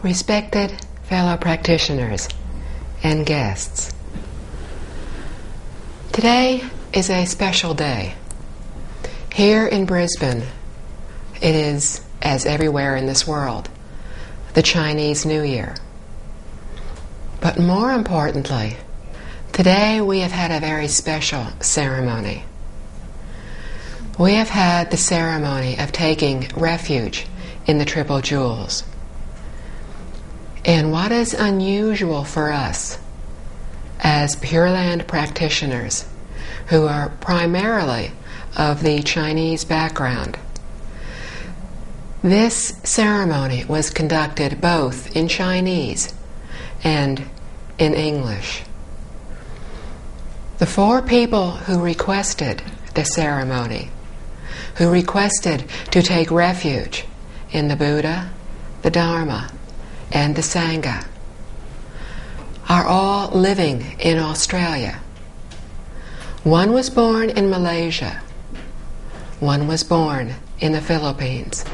Respected fellow practitioners and guests, today is a special day. Here in Brisbane, it is, as everywhere in this world, the Chinese New Year. But more importantly, today we have had a very special ceremony. We have had the ceremony of taking refuge in the Triple Jewels. And what is unusual for us as Pureland practitioners who are primarily of the Chinese background, this ceremony was conducted both in Chinese and in English. The four people who requested the ceremony, who requested to take refuge in the Buddha, the Dharma, and the Sangha, are all living in Australia. One was born in Malaysia. One was born in the Philippines.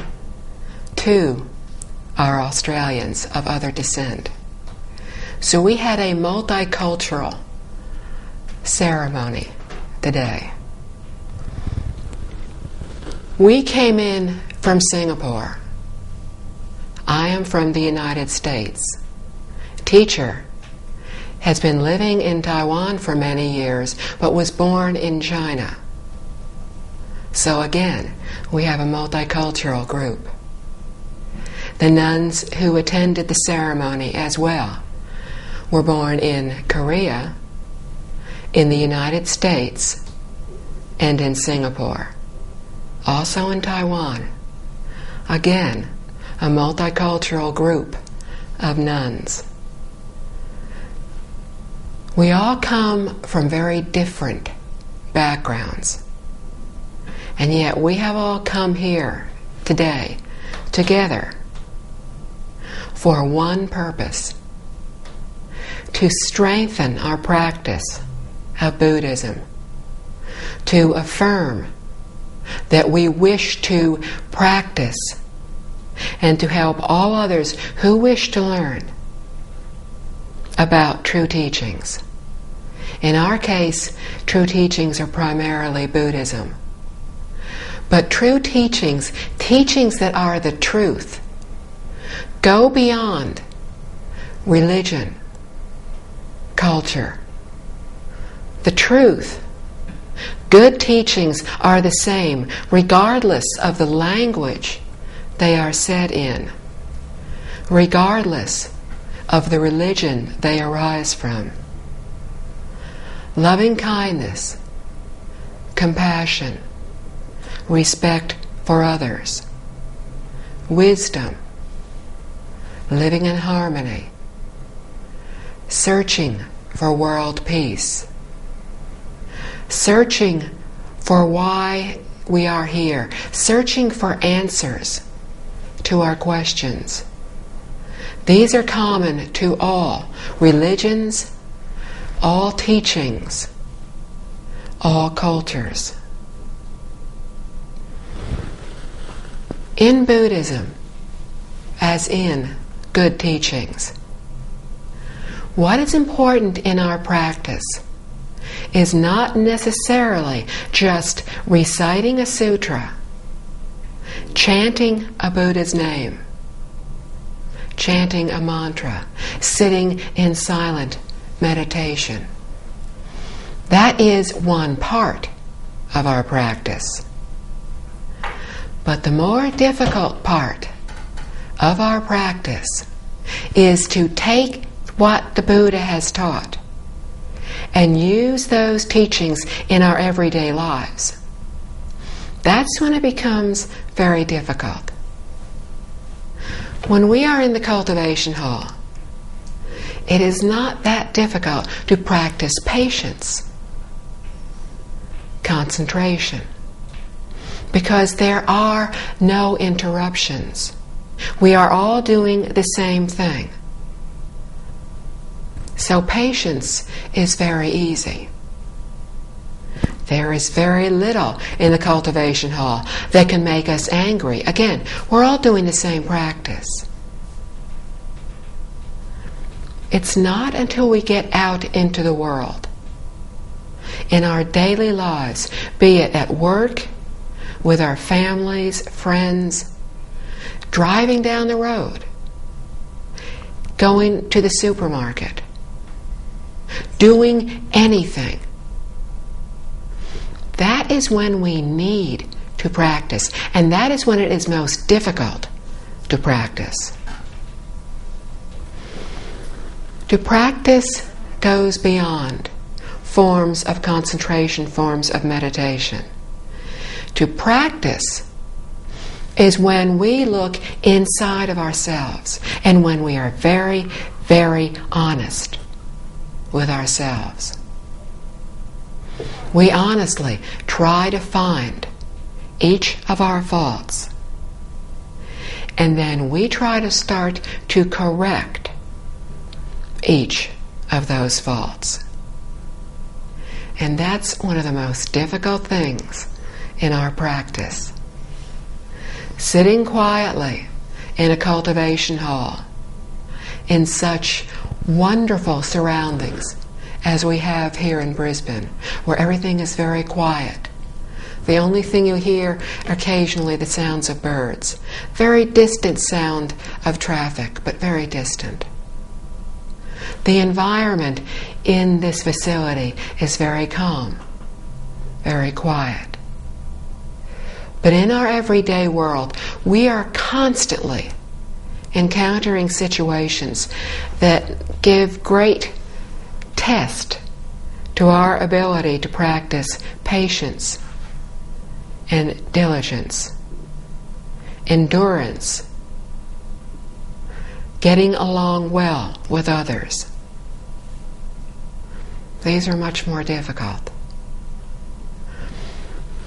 Two are Australians of other descent. So we had a multicultural ceremony today. We came in from Singapore. I am from the United States. Teacher has been living in Taiwan for many years, but was born in China. So again, we have a multicultural group. The nuns who attended the ceremony as well were born in Korea, in the United States, and in Singapore. Also in Taiwan. Again, a multicultural group of nuns. We all come from very different backgrounds, and yet we have all come here today together for one purpose: to strengthen our practice of Buddhism, to affirm that we wish to practice and to help all others who wish to learn about true teachings. In our case, true teachings are primarily Buddhism. But true teachings, teachings that are the truth, go beyond religion, culture. The truth. Good teachings are the same regardless of the language they are said in, regardless of the religion they arise from. Loving kindness, compassion, respect for others, wisdom, living in harmony, searching for world peace, searching for why we are here, searching for answers to our questions. These are common to all religions, all teachings, all cultures. In Buddhism, as in good teachings, what is important in our practice is not necessarily just reciting a sutra, chanting a Buddha's name, chanting a mantra, sitting in silent meditation. That is one part of our practice. But the more difficult part of our practice is to take what the Buddha has taught and use those teachings in our everyday lives. That's when it becomes very difficult. When we are in the cultivation hall, it is not that difficult to practice patience, concentration, because there are no interruptions. We are all doing the same thing. So patience is very easy. There is very little in the cultivation hall that can make us angry. Again, we're all doing the same practice. It's not until we get out into the world, in our daily lives, be it at work, with our families, friends, driving down the road, going to the supermarket, doing anything. That is when we need to practice, and that is when it is most difficult to practice. To practice goes beyond forms of concentration, forms of meditation. To practice is when we look inside of ourselves and when we are very, very honest with ourselves. We honestly try to find each of our faults, and then we try to start to correct each of those faults. And that's one of the most difficult things in our practice. Sitting quietly in a cultivation hall in such wonderful surroundings as we have here in Brisbane, where everything is very quiet. The only thing you hear occasionally the sounds of birds. Very distant sound of traffic, but very distant. The environment in this facility is very calm, very quiet. But in our everyday world, we are constantly encountering situations that give great test to our ability to practice patience and diligence, endurance, getting along well with others. These are much more difficult.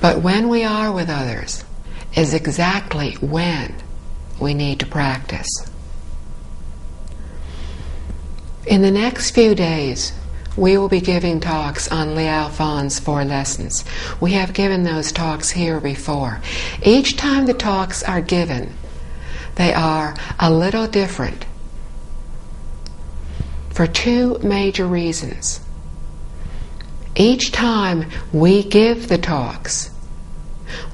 But when we are with others is exactly when we need to practice. In the next few days, we will be giving talks on Liao Fan's 4 lessons. We have given those talks here before. Each time the talks are given, they are a little different for 2 major reasons. Each time we give the talks,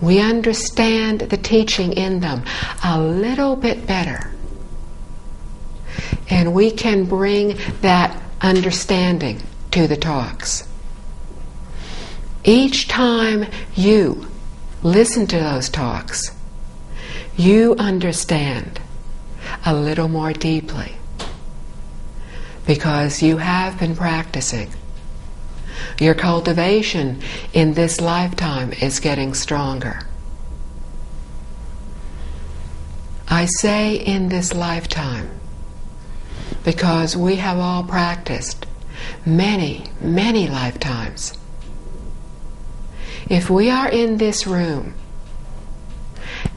we understand the teaching in them a little bit better. And we can bring that understanding to the talks. Each time you listen to those talks, you understand a little more deeply because you have been practicing. Your cultivation in this lifetime is getting stronger. I say in this lifetime because we have all practiced many, many lifetimes. If we are in this room,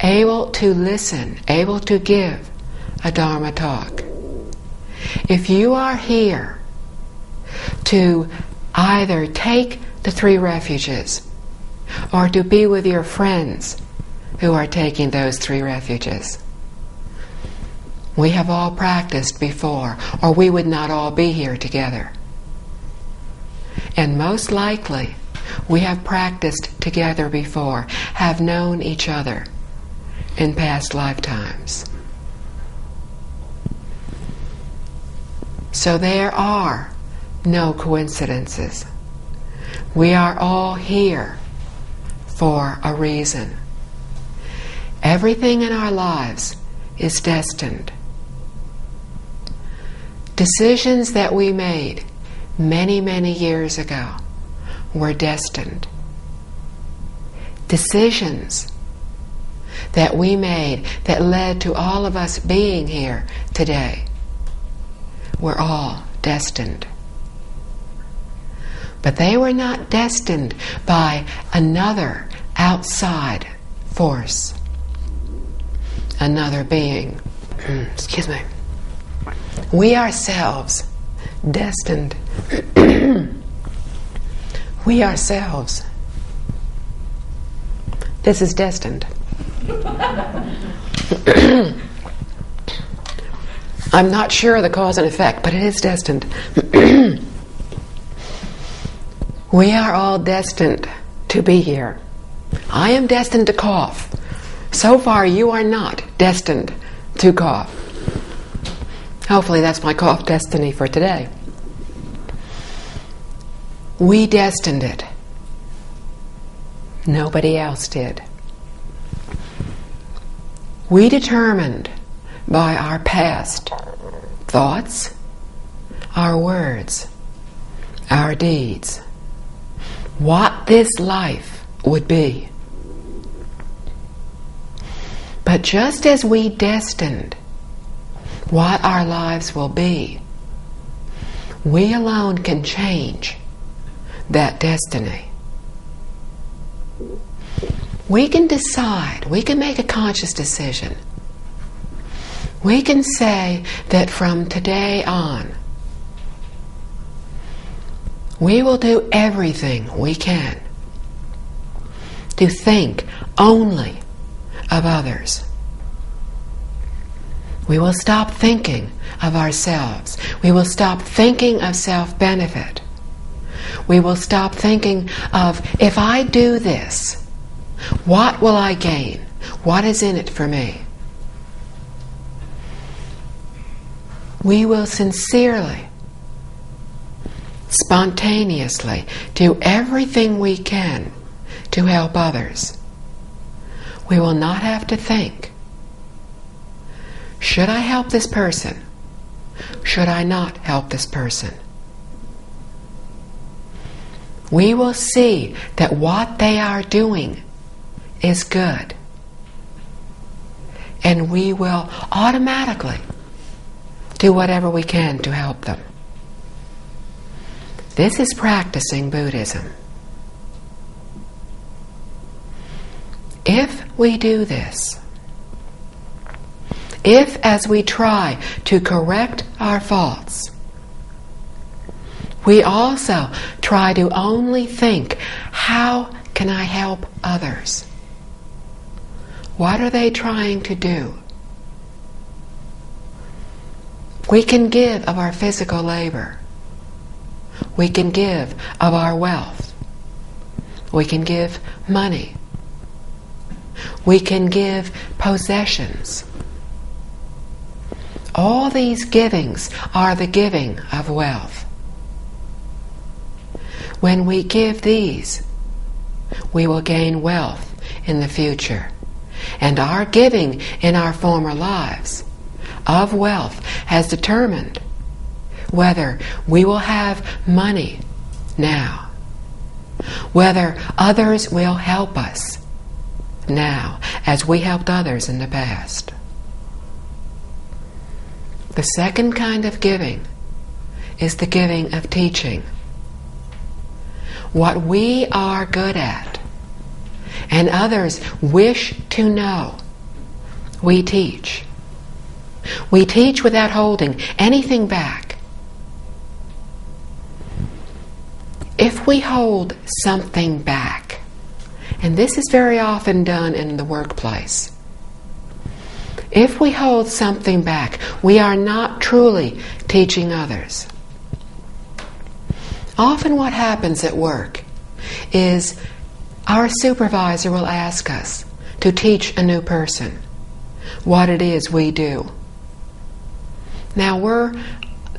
able to listen, able to give a Dharma talk, if you are here to either take the 3 refuges or to be with your friends who are taking those 3 refuges, we have all practiced before, or we would not all be here together. And most likely, we have practiced together before, have known each other in past lifetimes. So there are no coincidences. We are all here for a reason. Everything in our lives is destined. Decisions that we made many, many years ago were destined. Decisions that we made that led to all of us being here today were all destined. But they were not destined by another outside force, another being. Excuse me. We ourselves destined. We ourselves. This is destined. I'm not sure of the cause and effect, but it is destined. We are all destined to be here. I am destined to cough. So far, you are not destined to cough. Hopefully that's my cough destiny for today. We destined it. Nobody else did. We determined by our past thoughts, our words, our deeds, what this life would be. But just as we destined what our lives will be, we alone can change that destiny. We can decide, we can make a conscious decision. We can say that from today on, we will do everything we can to think only of others. We will stop thinking of ourselves. We will stop thinking of self-benefit. We will stop thinking of, if I do this, what will I gain? What is in it for me? We will sincerely, spontaneously do everything we can to help others. We will not have to think, should I help this person? Should I not help this person? We will see that what they are doing is good. And we will automatically do whatever we can to help them. This is practicing Buddhism. If we do this, if as we try to correct our faults, we also try to only think, how can I help others? What are they trying to do? We can give of our physical labor. We can give of our wealth. We can give money. We can give possessions. All these givings are the giving of wealth. When we give these, we will gain wealth in the future. And our giving in our former lives of wealth has determined whether we will have money now, whether others will help us now as we helped others in the past. The second kind of giving is the giving of teaching. What we are good at and others wish to know, we teach. We teach without holding anything back. If we hold something back, and this is very often done in the workplace, if we hold something back, we are not truly teaching others. Often what happens at work is our supervisor will ask us to teach a new person what it is we do. Now, we're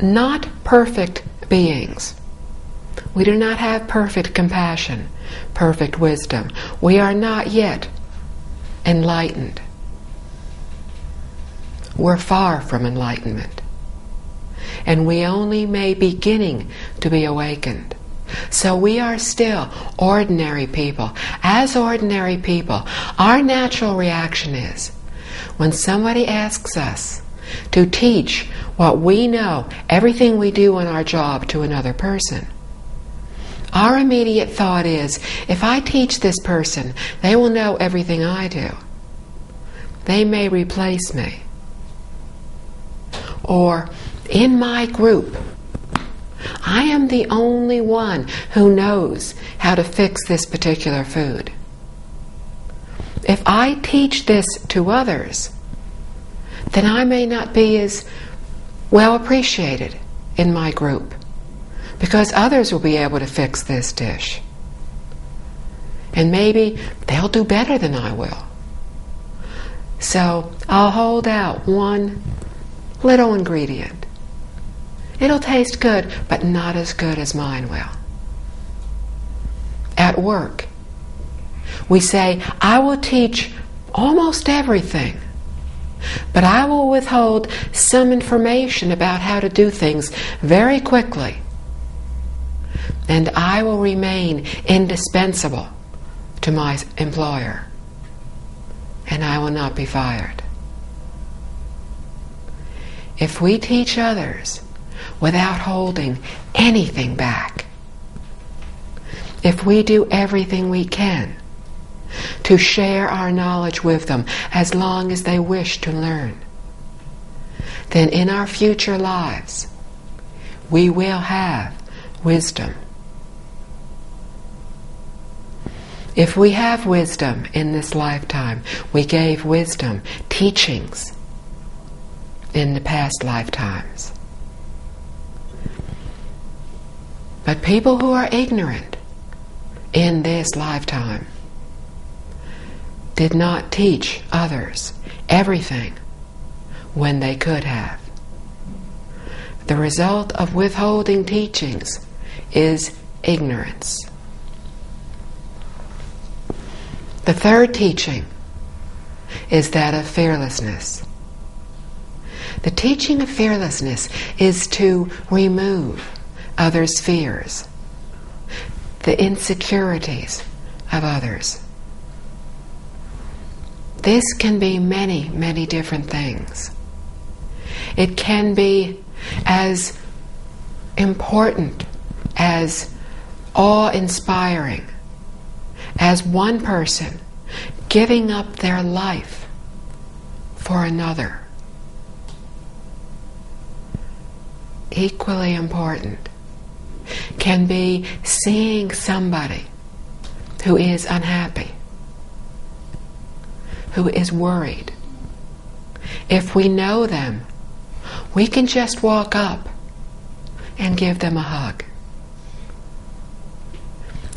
not perfect beings. We do not have perfect compassion, perfect wisdom. We are not yet enlightened. We're far from enlightenment. And we only may be beginning to be awakened. So we are still ordinary people. As ordinary people, our natural reaction is, when somebody asks us to teach what we know, everything we do on our job, to another person, our immediate thought is, if I teach this person, they will know everything I do. They may replace me. Or, in my group, I am the only one who knows how to fix this particular food. If I teach this to others, then I may not be as well appreciated in my group, because others will be able to fix this dish. And maybe they'll do better than I will. So I'll hold out one little ingredient. It'll taste good, but not as good as mine will. At work, we say, I will teach almost everything, but I will withhold some information about how to do things very quickly, and I will remain indispensable to my employer, and I will not be fired. If we teach others without holding anything back, if we do everything we can to share our knowledge with them as long as they wish to learn, then in our future lives we will have wisdom. If we have wisdom in this lifetime, we gave wisdom teachings in the past lifetimes. But people who are ignorant in this lifetime did not teach others everything when they could have. The result of withholding teachings is ignorance. The third teaching is that of fearlessness. The teaching of fearlessness is to remove others' fears, the insecurities of others. This can be many, many different things. It can be as important, as awe-inspiring as one person giving up their life for another. Equally important can be seeing somebody who is unhappy, who is worried. If we know them, we can just walk up and give them a hug.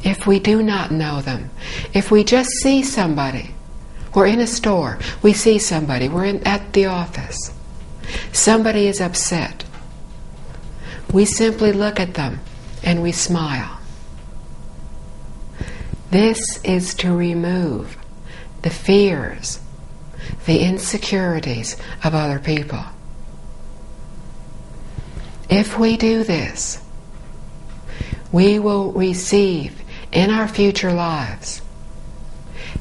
If we do not know them, if we just see somebody, we're in a store, we see somebody, at the office, somebody is upset, we simply look at them and we smile. This is to remove the fears, the insecurities of other people. If we do this, we will receive in our future lives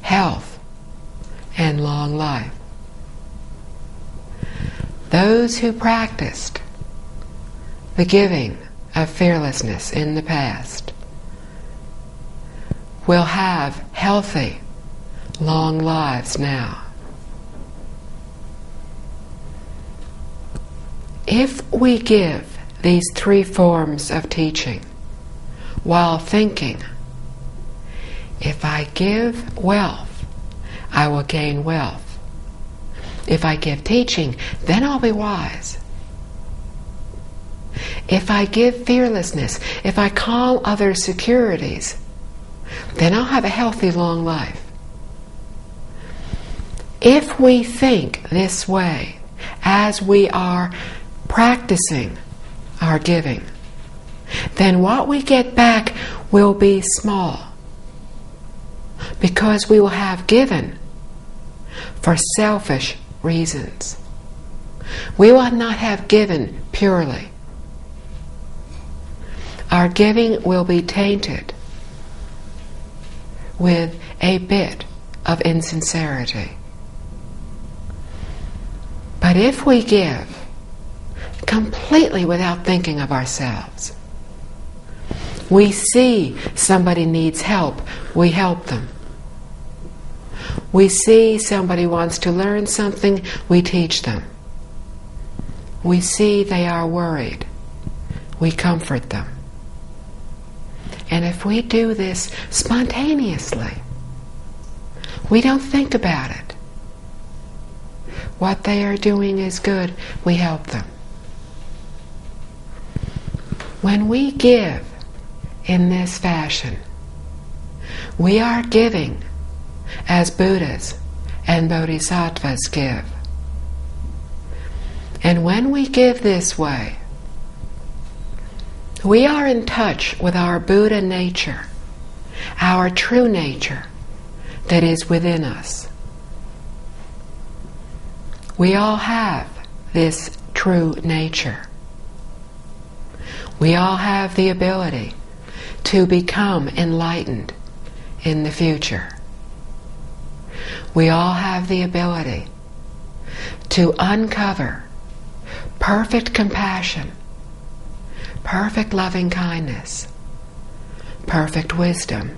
health and long life. Those who practiced the giving of fearlessness in the past will have healthy, long lives now. If we give these three forms of teaching while thinking, if I give wealth, I will gain wealth. If I give teaching, then I'll be wise. If I give fearlessness, if I calm others' securities, then I'll have a healthy, long life. If we think this way as we are practicing our giving, then what we get back will be small, because we will have given for selfish reasons. We will not have given purely. Our giving will be tainted with a bit of insincerity. But if we give completely without thinking of ourselves, we see somebody needs help, we help them. We see somebody wants to learn something, we teach them. We see they are worried, we comfort them. And if we do this spontaneously, we don't think about it. What they are doing is good, we help them. When we give in this fashion, we are giving as Buddhas and Bodhisattvas give. And when we give this way, we are in touch with our Buddha nature, our true nature that is within us. We all have this true nature. We all have the ability to become enlightened in the future. We all have the ability to uncover perfect compassion, perfect loving kindness, perfect wisdom.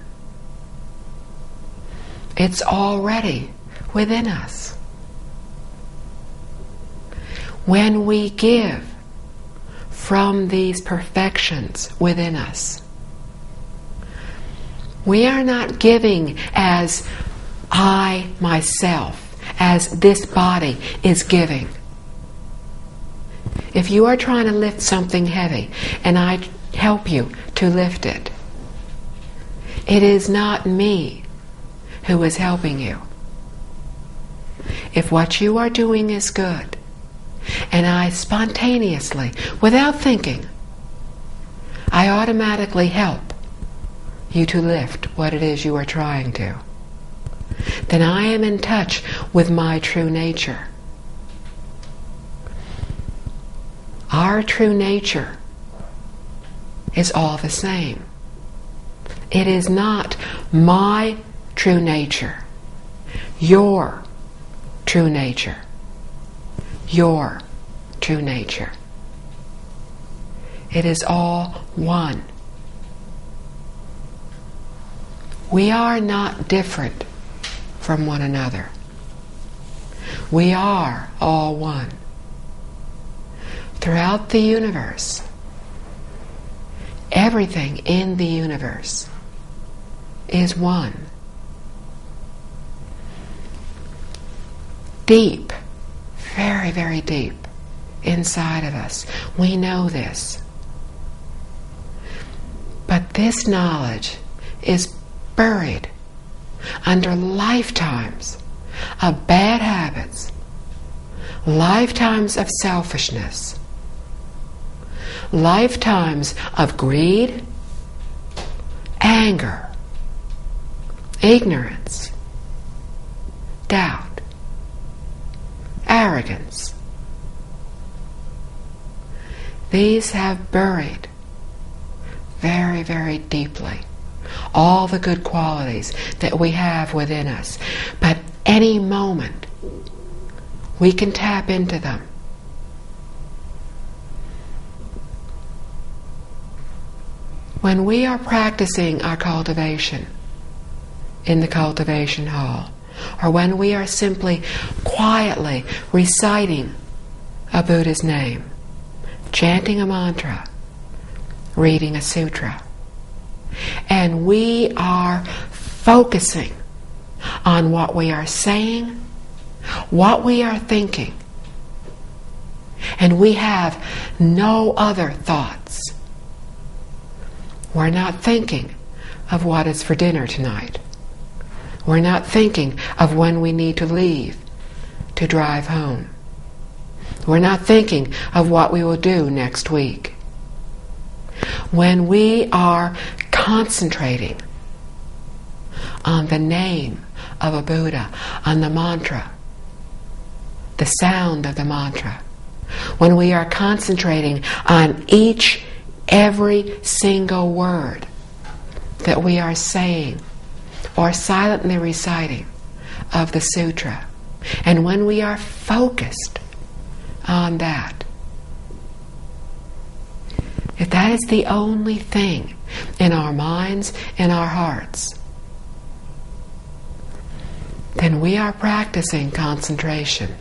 It's already within us. When we give from these perfections within us, we are not giving as I, myself, as this body is giving. If you are trying to lift something heavy and I help you to lift it, it is not me who is helping you. If what you are doing is good, and I spontaneously, without thinking, I automatically help you to lift what it is you are trying to, then I am in touch with my true nature. Our true nature is all the same. It is not my true nature, your true nature, your true nature. It is all one. We are not different from one another. We are all one. Throughout the universe, everything in the universe is one. Deep, very, very deep inside of us, we know this. But this knowledge is buried under lifetimes of bad habits, lifetimes of selfishness, lifetimes of greed, anger, ignorance, doubt, arrogance. These have buried very, very deeply all the good qualities that we have within us. But any moment we can tap into them. When we are practicing our cultivation in the cultivation hall, or when we are simply quietly reciting a Buddha's name, chanting a mantra, reading a sutra, and we are focusing on what we are saying, what we are thinking, and we have no other thoughts. We're not thinking of what is for dinner tonight. We're not thinking of when we need to leave to drive home. We're not thinking of what we will do next week. When we are concentrating on the name of a Buddha, on the mantra, the sound of the mantra, when we are concentrating on every single word that we are saying or silently reciting of the sutra, and when we are focused on that, if that is the only thing in our minds and our hearts, then we are practicing concentration.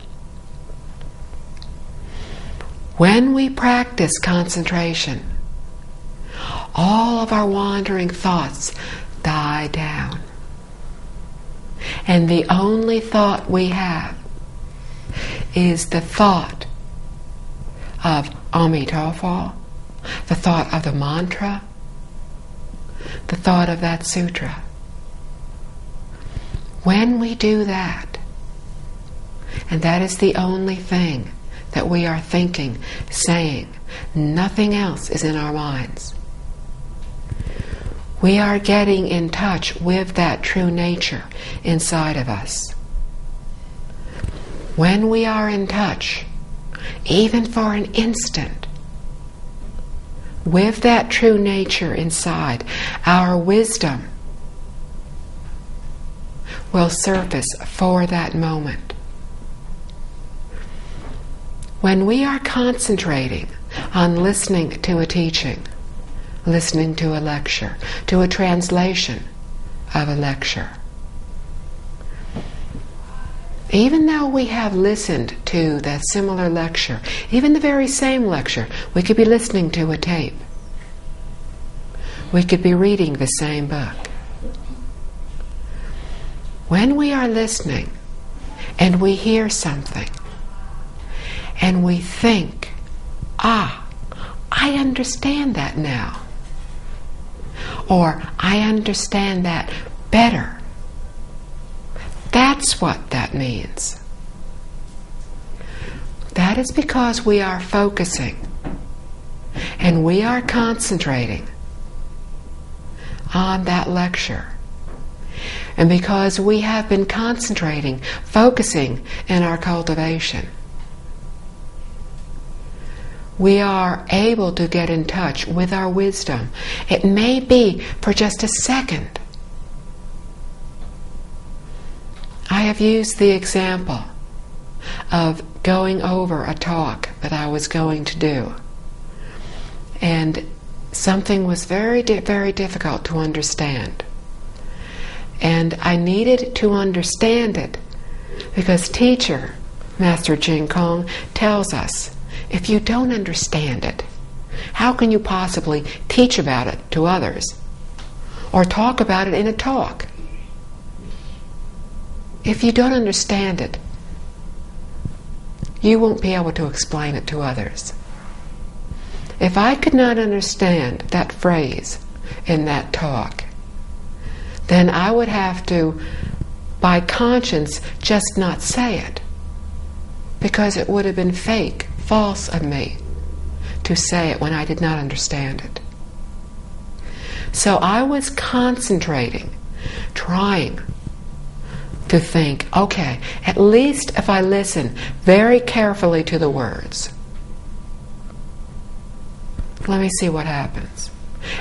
When we practice concentration, all of our wandering thoughts die down. And the only thought we have is the thought of Amitabha, the thought of the mantra, the thought of that sutra. When we do that, and that is the only thing that we are thinking, saying, nothing else is in our minds, we are getting in touch with that true nature inside of us. When we are in touch, even for an instant, with that true nature inside, our wisdom will surface for that moment. When we are concentrating on listening to a teaching, listening to a lecture, to a translation of a lecture, even though we have listened to that similar lecture, even the very same lecture, we could be listening to a tape. We could be reading the same book. When we are listening and we hear something and we think, I understand that now, or I understand that better, that's what that means. That is because we are focusing and we are concentrating on that lecture. And because we have been concentrating, focusing in our cultivation, we are able to get in touch with our wisdom. It may be for just a second. I have used the example of going over a talk that I was going to do, and something was very difficult to understand, and I needed to understand it because teacher Master Jing Kong tells us, if you don't understand it, how can you possibly teach about it to others or talk about it in a talk? If you don't understand it, you won't be able to explain it to others. If I could not understand that phrase in that talk, then I would have to, by conscience, just not say it, because it would have been fake, false of me to say it when I did not understand it. So I was concentrating, trying to think, okay, at least if I listen very carefully to the words, let me see what happens.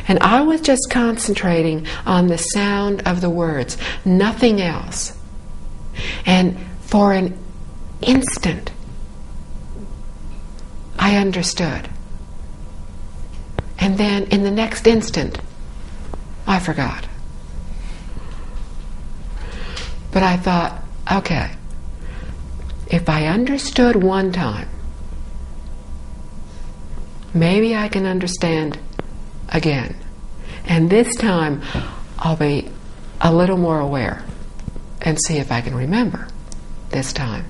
And I was just concentrating on the sound of the words, nothing else. And for an instant, I understood. And then in the next instant, I forgot. But I thought, okay, if I understood one time, maybe I can understand again. And this time, I'll be a little more aware and see if I can remember this time.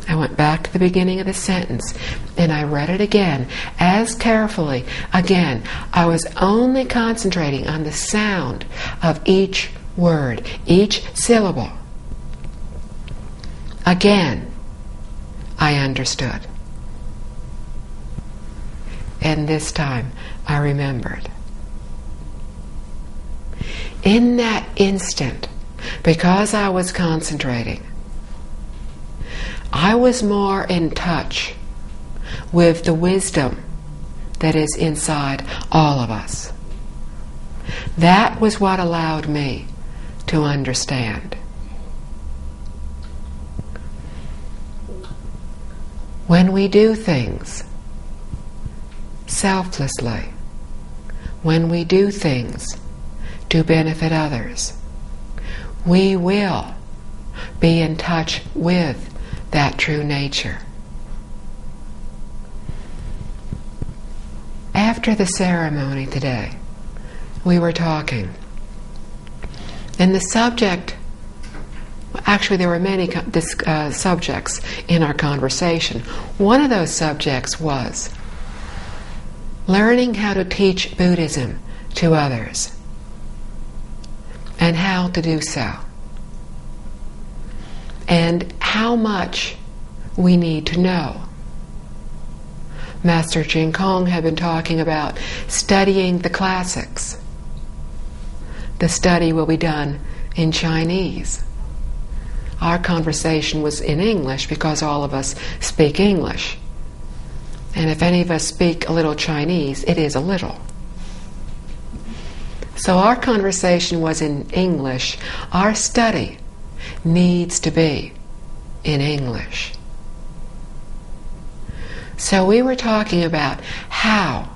I went back to the beginning of the sentence and I read it again, as carefully. Again, I was only concentrating on the sound of each word, each syllable. Again, I understood. And this time, I remembered. In that instant, because I was concentrating, I was more in touch with the wisdom that is inside all of us. That was what allowed me to understand. When we do things selflessly, when we do things to benefit others, we will be in touch with that true nature. After the ceremony today, we were talking, and the subject, actually there were many subjects in our conversation. One of those subjects was learning how to teach Buddhism to others and how to do so, and how much we need to know. Master Jing Kong had been talking about studying the classics. The study will be done in Chinese. Our conversation was in English because all of us speak English. And if any of us speak a little Chinese, it is a little. So our conversation was in English. Our study needs to be in English. So we were talking about how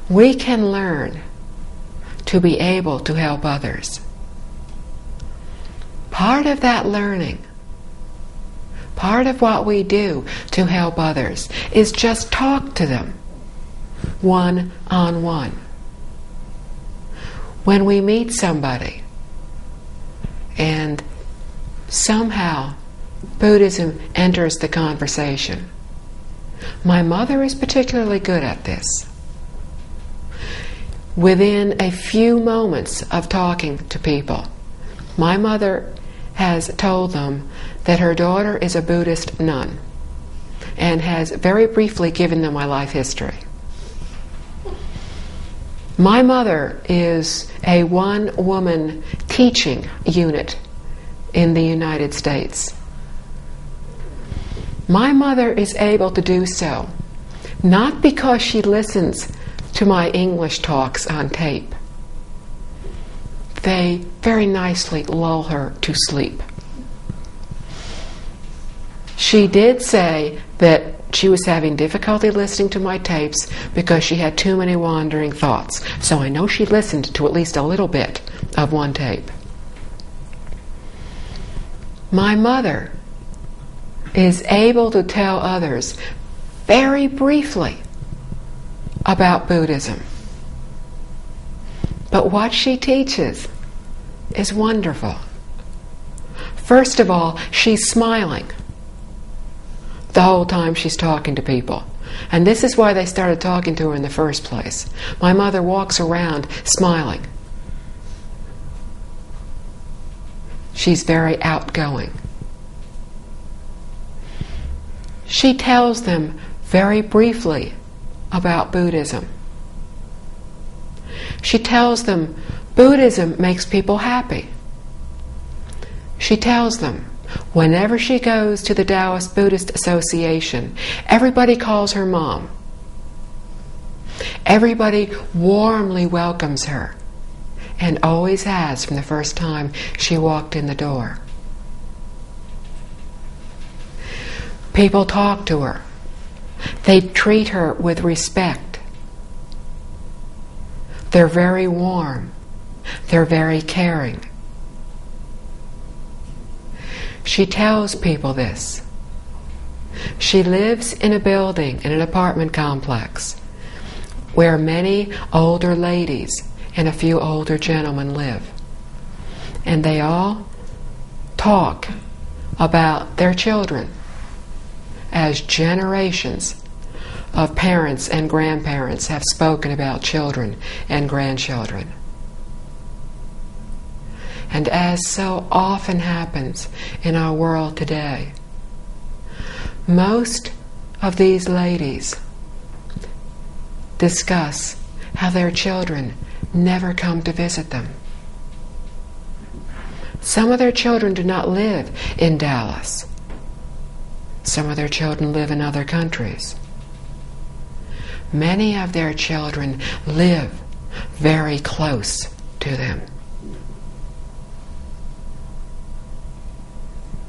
we can learn to be able to help others. Part of that learning, part of what we do to help others, is just talk to them one-on-one. When we meet somebody and somehow Buddhism enters the conversation, my mother is particularly good at this. Within a few moments of talking to people, my mother has told them that her daughter is a Buddhist nun and has very briefly given them my life history. My mother is a one-woman teaching unit in the United States. My mother is able to do so not because she listens to my English talks on tape. They very nicely lull her to sleep. She did say that she was having difficulty listening to my tapes because she had too many wandering thoughts. So I know she listened to at least a little bit of one tape. My mother is able to tell others very briefly about Buddhism. But what she teaches is wonderful. First of all, she's smiling the whole time she's talking to people. And this is why they started talking to her in the first place. My mother walks around smiling. She's very outgoing. She tells them very briefly about Buddhism. She tells them Buddhism makes people happy. She tells them whenever she goes to the Taoist Buddhist Association, everybody calls her mom. Everybody warmly welcomes her, and always has from the first time she walked in the door. People talk to her. They treat her with respect. They're very warm. They're very caring. She tells people this. She lives in a building, in an apartment complex, where many older ladies and a few older gentlemen live. And they all talk about their children as generations of parents and grandparents have spoken about children and grandchildren. And as so often happens in our world today, most of these ladies discuss how their children never come to visit them. Some of their children do not live in Dallas. Some of their children live in other countries. Many of their children live very close to them.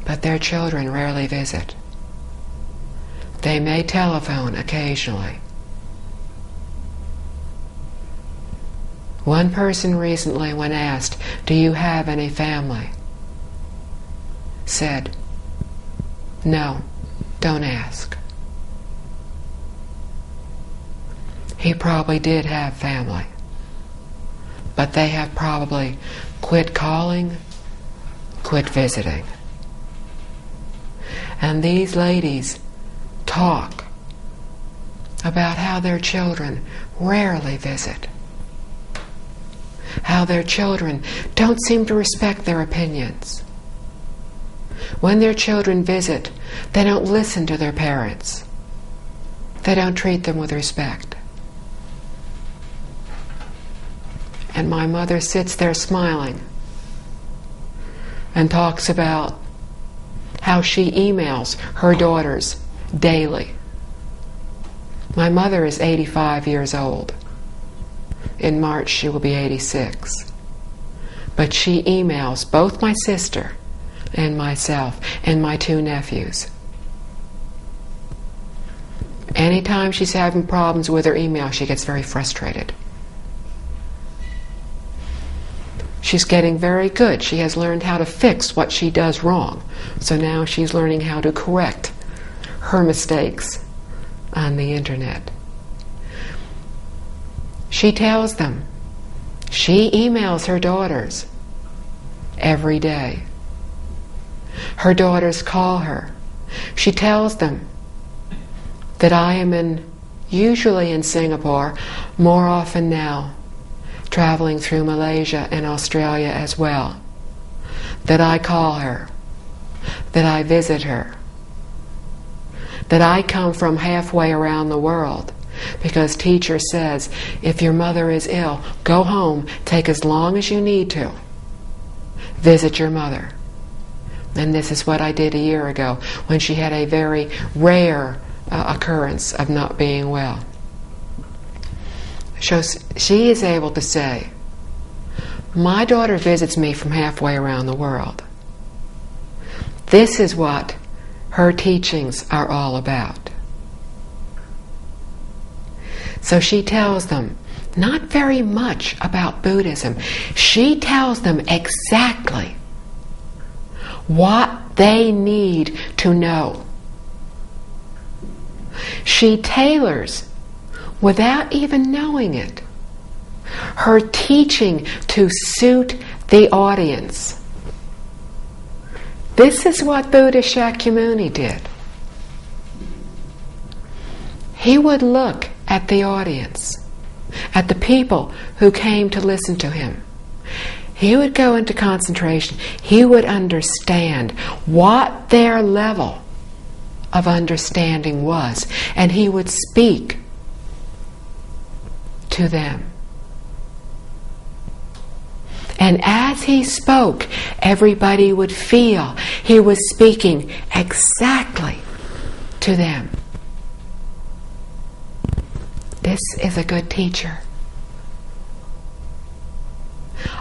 But their children rarely visit. They may telephone occasionally. One person recently, when asked, "Do you have any family?" said, "No, don't ask." He probably did have family, but they have probably quit calling, quit visiting. And these ladies talk about how their children rarely visit, how their children don't seem to respect their opinions. When their children visit, they don't listen to their parents. They don't treat them with respect. And my mother sits there smiling and talks about how she emails her daughters daily. My mother is 85 years old. In March she will be 86. But she emails both my sister and myself and my two nephews. Anytime she's having problems with her email, she gets very frustrated. She's getting very good. She has learned how to fix what she does wrong. So now she's learning how to correct her mistakes on the internet. She tells them, she emails her daughters every day. Her daughters call her. She tells them that I am usually in Singapore, more often now, traveling through Malaysia and Australia as well, that I call her, that I visit her, that I come from halfway around the world, because teacher says, if your mother is ill, go home, take as long as you need to, visit your mother. And this is what I did a year ago, when she had a very rare occurrence of not being well. So she is able to say, my daughter visits me from halfway around the world. This is what her teachings are all about. So she tells them not very much about Buddhism. She tells them exactly what they need to know. She tailors, without even knowing it, her teaching to suit the audience. This is what Buddha Shakyamuni did. He would look at the audience, at the people who came to listen to him. He would go into concentration. He would understand what their level of understanding was, and he would speak to them. And as he spoke, everybody would feel he was speaking exactly to them. This is a good teacher.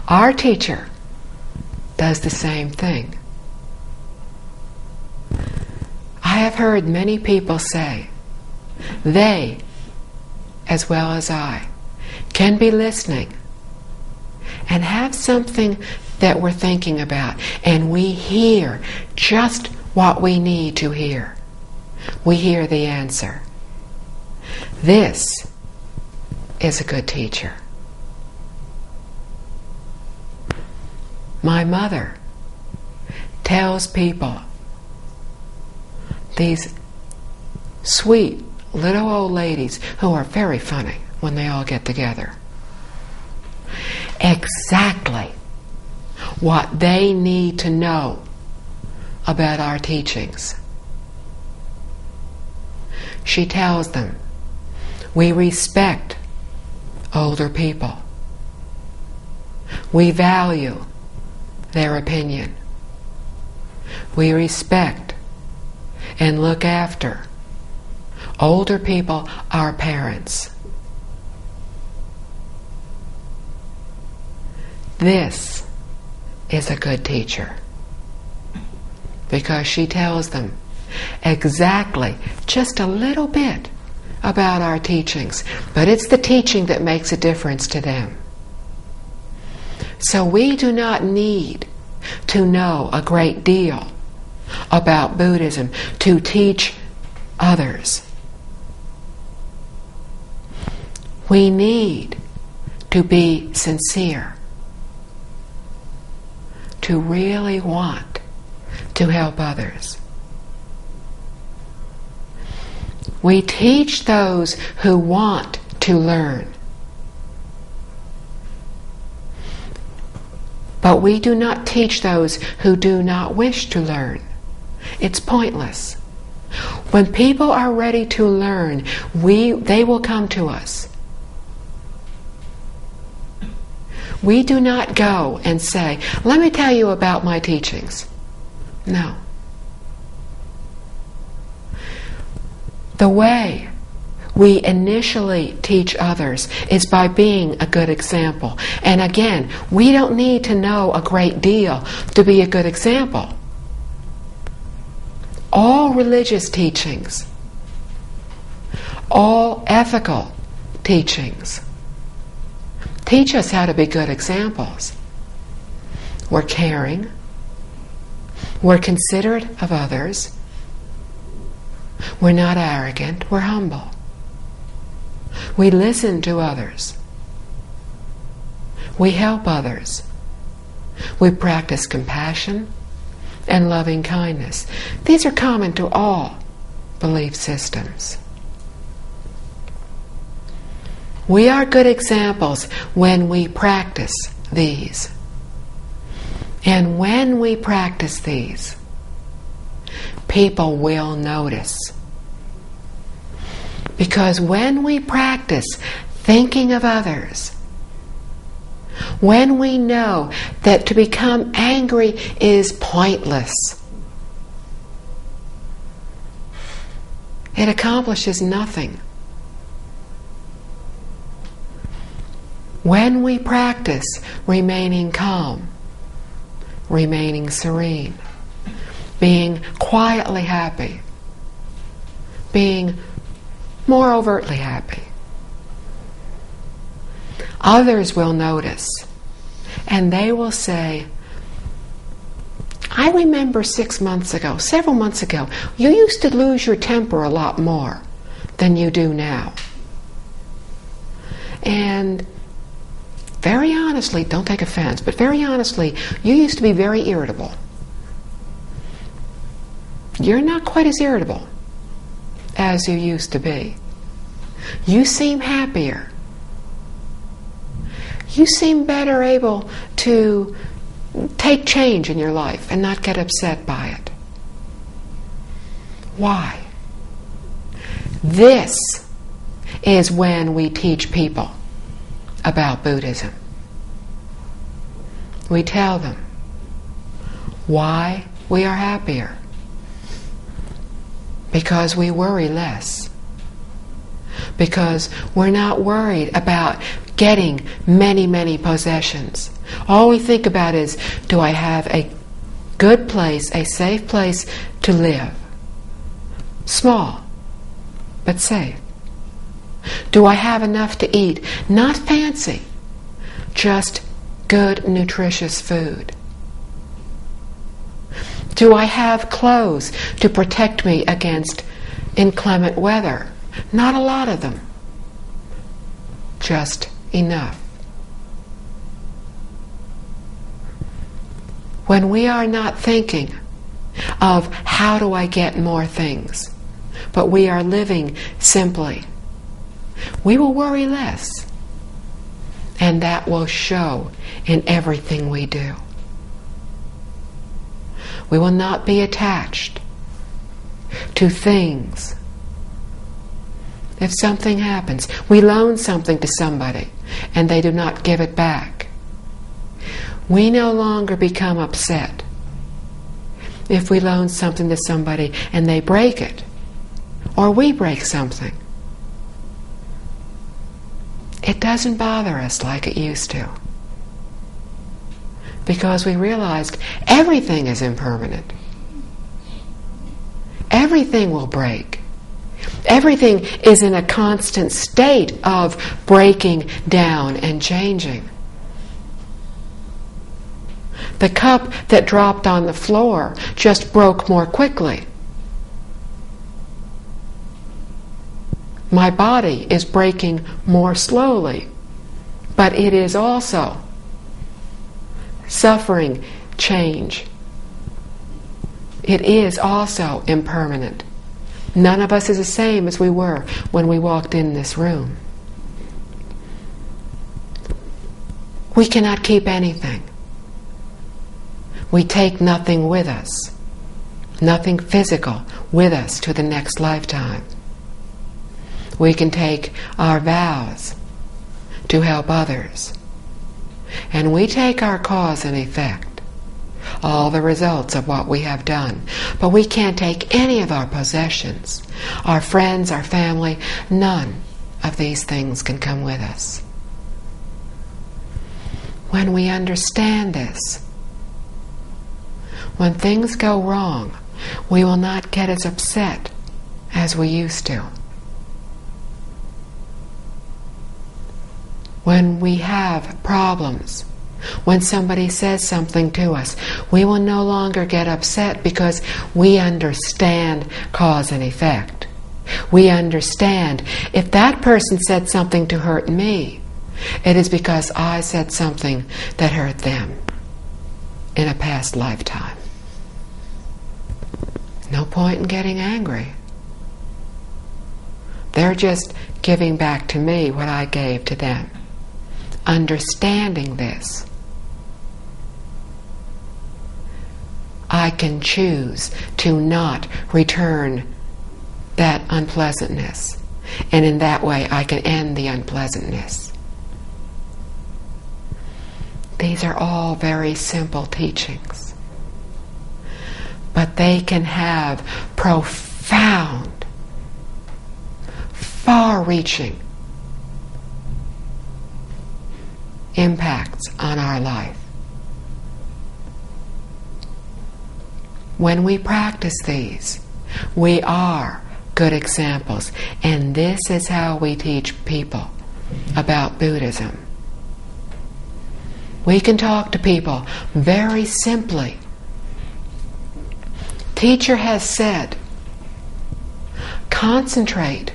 Our teacher does the same thing. I have heard many people say, they, as well as I, can be listening and have something that we're thinking about, and we hear just what we need to hear. We hear the answer. This is a good teacher. My mother tells people, these sweet little old ladies who are very funny when they all get together, exactly what they need to know about our teachings. She tells them, we respect older people. We value their opinion. We respect and look after older people, our parents. This is a good teacher, because she tells them exactly, just a little bit about our teachings, but it's the teaching that makes a difference to them. So we do not need to know a great deal about Buddhism to teach others. We need to be sincere, to really want to help others. We teach those who want to learn. But we do not teach those who do not wish to learn. It's pointless. When people are ready to learn, they will come to us. We do not go and say, let me tell you about my teachings. No. The way we initially teach others is by being a good example. And again, we don't need to know a great deal to be a good example. All religious teachings, all ethical teachings, teach us how to be good examples. We're caring. We're considerate of others. We're not arrogant. We're humble. We listen to others. We help others. We practice compassion and loving kindness. These are common to all belief systems. We are good examples when we practice these. And when we practice these, people will notice. Because when we practice thinking of others, when we know that to become angry is pointless, it accomplishes nothing. When we practice remaining calm, remaining serene, being quietly happy, being more overtly happy, others will notice, and they will say, I remember 6 months ago, several months ago, you used to lose your temper a lot more than you do now. And very honestly, don't take offense, but very honestly, you used to be very irritable. You're not quite as irritable as you used to be. You seem happier. You seem better able to take change in your life and not get upset by it. Why? This is when we teach people about Buddhism. We tell them why we are happier. Because we worry less. Because we're not worried about getting many, many possessions. All we think about is, do I have a good place, a safe place to live? Small, but safe. Do I have enough to eat? Not fancy, just good, nutritious food. Do I have clothes to protect me against inclement weather? Not a lot of them, just enough. When we are not thinking of how do I get more things, but we are living simply, we will worry less, and that will show in everything we do. We will not be attached to things. If something happens, we loan something to somebody and they do not give it back, we no longer become upset. If we loan something to somebody and they break it, or we break something, it doesn't bother us like it used to. Because we realized everything is impermanent. Everything will break. Everything is in a constant state of breaking down and changing. The cup that dropped on the floor just broke more quickly. My body is breaking more slowly, but it is also suffering change. It is also impermanent. None of us is the same as we were when we walked in this room. We cannot keep anything. We take nothing with us, nothing physical with us to the next lifetime. We can take our vows to help others. And we take our cause and effect, all the results of what we have done. But we can't take any of our possessions, our friends, our family. None of these things can come with us. When we understand this, when things go wrong, we will not get as upset as we used to. When we have problems, when somebody says something to us, we will no longer get upset because we understand cause and effect. We understand if that person said something to hurt me, it is because I said something that hurt them in a past lifetime. No point in getting angry. They're just giving back to me what I gave to them. Understanding this, I can choose to not return that unpleasantness, and in that way I can end the unpleasantness. These are all very simple teachings, but they can have profound, far-reaching impacts on our life. When we practice these, we are good examples, and this is how we teach people about Buddhism. We can talk to people very simply. Teacher has said, concentrate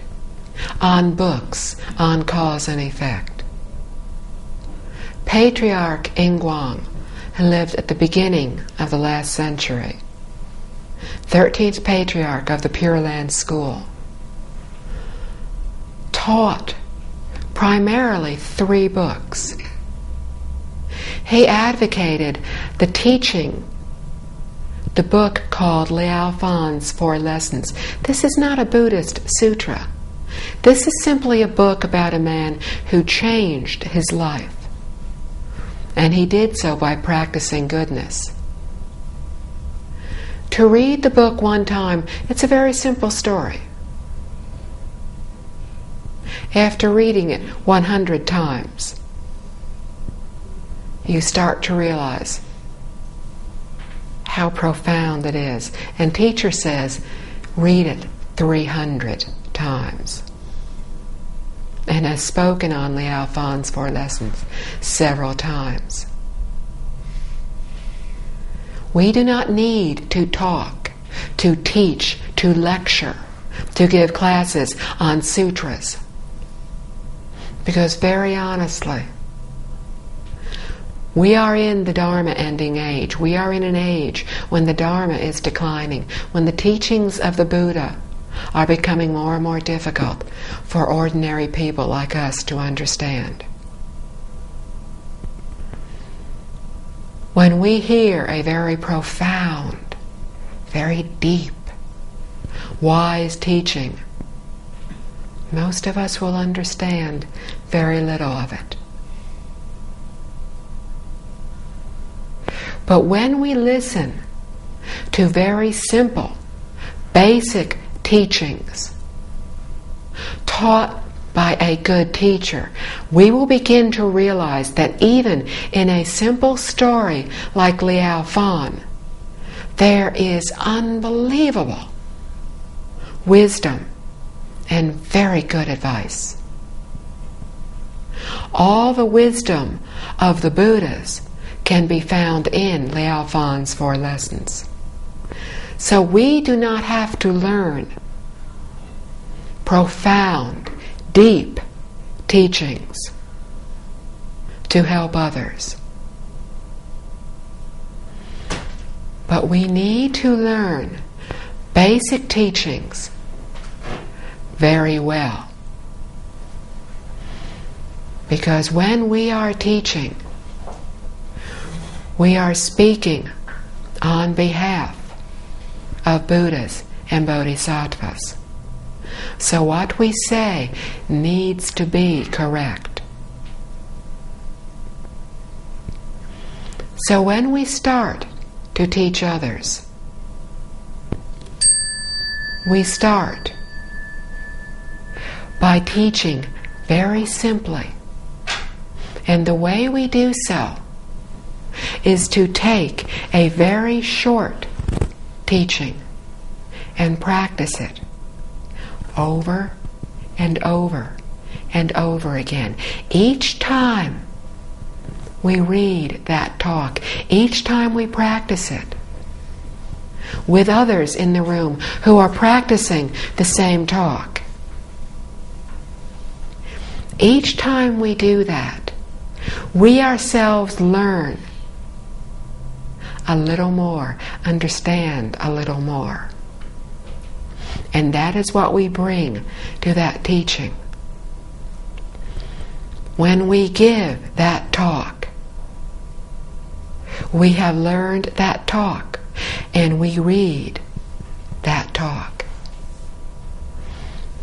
on books on cause and effect. Patriarch Ingguang, who lived at the beginning of the last century, 13th patriarch of the Pureland school, taught primarily 3 books. He advocated the teaching, the book called Liao Fan's 4 Lessons. This is not a Buddhist sutra. This is simply a book about a man who changed his life. And he did so by practicing goodness. To read the book one time, it's a very simple story. After reading it 100 times, you start to realize how profound it is. And teacher says, read it 300 times. And has spoken on Liao Fan's 4 Lessons several times. We do not need to talk, to teach, to lecture, to give classes on sutras. Because very honestly, we are in the Dharma ending age. We are in an age when the Dharma is declining, when the teachings of the Buddha are becoming more and more difficult for ordinary people like us to understand. When we hear a very profound, very deep, wise teaching, most of us will understand very little of it. But when we listen to very simple, basic teachings taught by a good teacher, we will begin to realize that even in a simple story like Liao Fan, there is unbelievable wisdom and very good advice. All the wisdom of the Buddhas can be found in Liao Fan's 4 Lessons. So we do not have to learn profound, deep teachings to help others. But we need to learn basic teachings very well. Because when we are teaching, we are speaking on behalf of Buddhas and Bodhisattvas. So what we say needs to be correct. So when we start to teach others, we start by teaching very simply. And the way we do so is to take a very short teaching and practice it over and over and over again. Each time we read that talk, each time we practice it with others in the room who are practicing the same talk, each time we do that, we ourselves learn a little more, understand a little more. And that is what we bring to that teaching. When we give that talk, we have learned that talk, and we read that talk.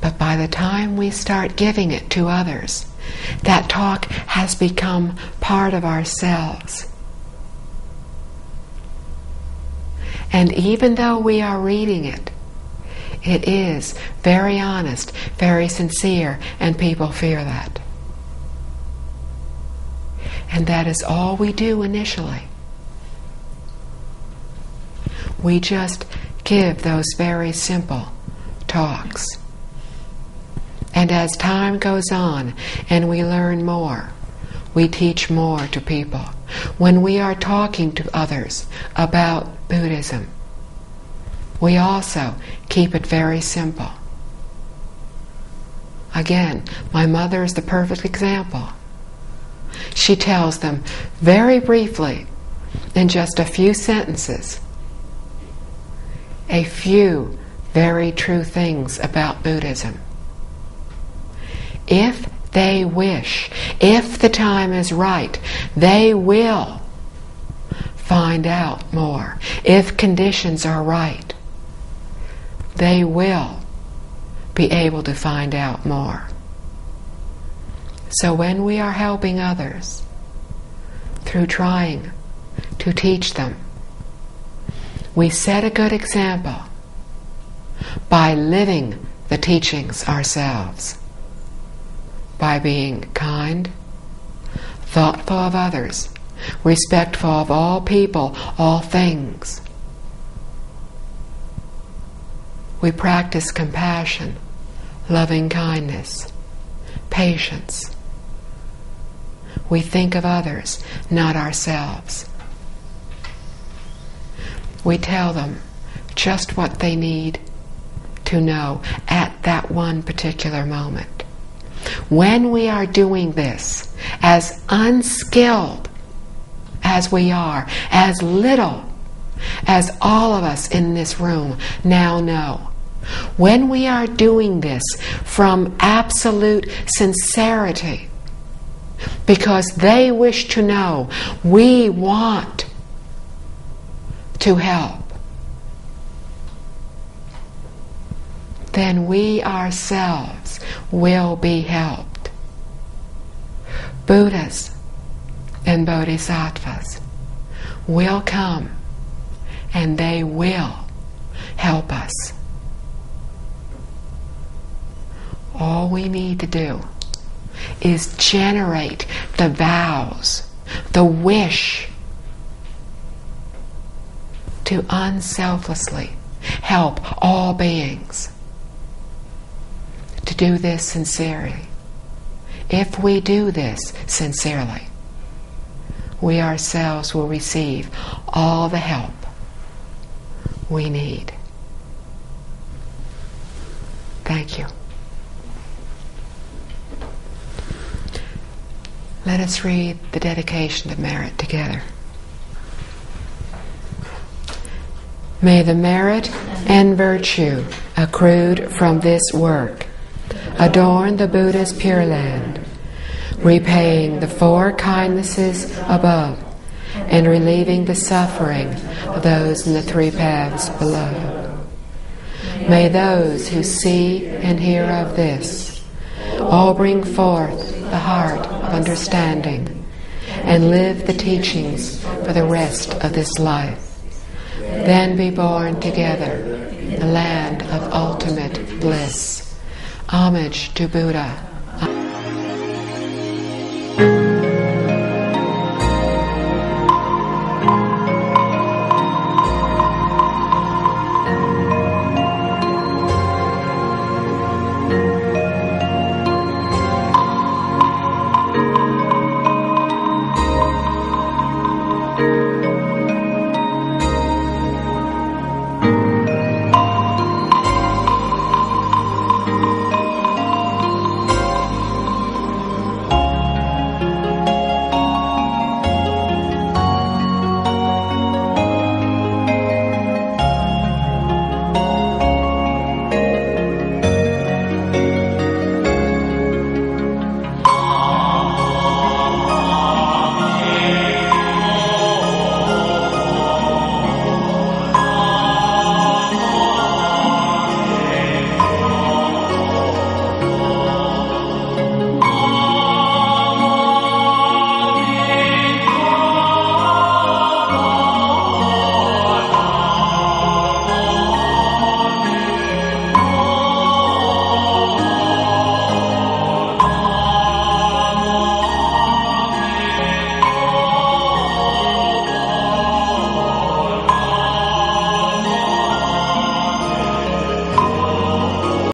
But by the time we start giving it to others, that talk has become part of ourselves. And even though we are reading it, it is very honest, very sincere, and people fear that. And that is all we do initially. We just give those very simple talks. And as time goes on and we learn more, we teach more to people. When we are talking to others about Buddhism, we also keep it very simple. Again, my mother is the perfect example. She tells them very briefly, in just a few sentences, a few very true things about Buddhism. If they wish, if the time is right, they will find out more. If conditions are right, they will be able to find out more. So when we are helping others through trying to teach them, we set a good example by living the teachings ourselves, by being kind, thoughtful of others, respectful of all people, all things. We practice compassion, loving kindness, patience. We think of others, not ourselves. We tell them just what they need to know at that one particular moment. When we are doing this, as unskilled as we are, as little as all of us in this room now know, when we are doing this from absolute sincerity, because they wish to know, we want to help, then we ourselves will be helped. Buddhas and Bodhisattvas will come and they will help us. All we need to do is generate the vows, the wish to unselflessly help all beings. To do this sincerely. If we do this sincerely, we ourselves will receive all the help we need. Thank you. Let us read the dedication of merit together. May the merit and virtue accrued from this work adorn the Buddha's Pureland, repaying the four kindnesses above and relieving the suffering of those in the three paths below. May those who see and hear of this all bring forth the heart of understanding and live the teachings for the rest of this life, then be born together in the land of ultimate bliss. Homage to Buddha.